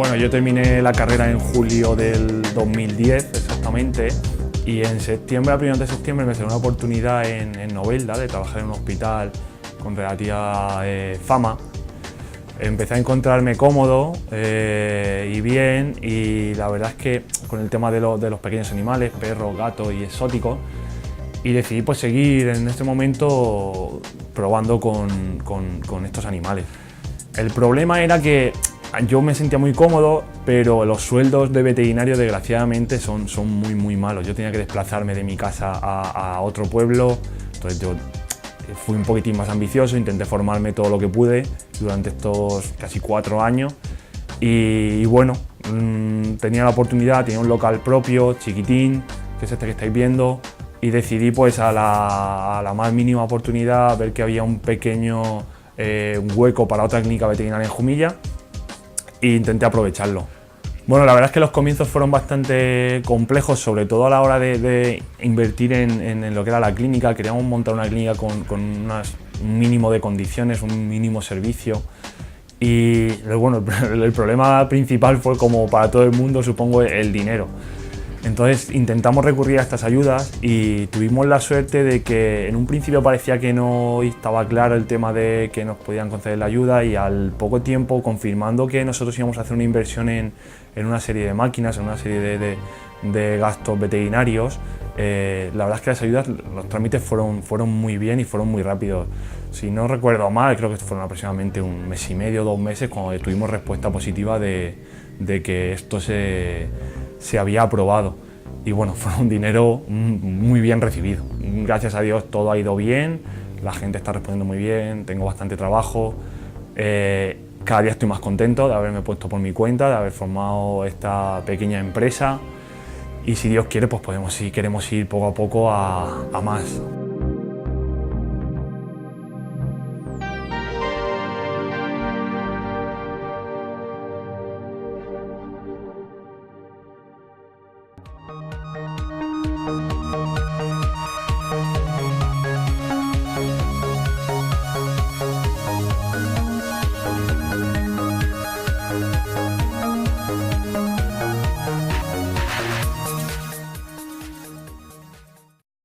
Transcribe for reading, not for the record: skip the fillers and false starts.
Bueno, yo terminé la carrera en julio del 2010 exactamente y en septiembre, a primeros de septiembre, me salió una oportunidad en Novelda de trabajar en un hospital con relativa fama. Empecé a encontrarme cómodo y bien, y la verdad es que con el tema de los pequeños animales, perros, gatos y exóticos, y decidí pues seguir en este momento probando con estos animales. El problema era que yo me sentía muy cómodo, pero los sueldos de veterinario desgraciadamente son muy malos. Yo tenía que desplazarme de mi casa a otro pueblo, entonces yo fui un poquitín más ambicioso, intenté formarme todo lo que pude durante estos casi 4 años y bueno, tenía la oportunidad, tenía un local propio, chiquitín, que es este que estáis viendo, y decidí pues a la más mínima oportunidad ver que había un pequeño hueco para otra clínica veterinaria en Jumilla e intenté aprovecharlo. Bueno, la verdad es que los comienzos fueron bastante complejos, sobre todo a la hora de invertir en lo que era la clínica. Queríamos montar una clínica con un mínimo de condiciones, un mínimo servicio. Y bueno, el problema principal fue, como para todo el mundo, supongo, el dinero. Entonces intentamos recurrir a estas ayudas y tuvimos la suerte de que en un principio parecía que no estaba claro el tema de que nos podían conceder la ayuda, y al poco tiempo, confirmando que nosotros íbamos a hacer una inversión en una serie de máquinas, en una serie de gastos veterinarios, la verdad es que las ayudas, los trámites fueron muy bien y fueron muy rápidos. Si no recuerdo mal, creo que fueron aproximadamente 1 mes y medio, 2 meses, cuando tuvimos respuesta positiva de que esto se había aprobado. Y bueno, fue un dinero muy bien recibido. Gracias a Dios todo ha ido bien, la gente está respondiendo muy bien, tengo bastante trabajo. Cada día estoy más contento de haberme puesto por mi cuenta, de haber formado esta pequeña empresa, y si Dios quiere, pues queremos ir poco a poco a más.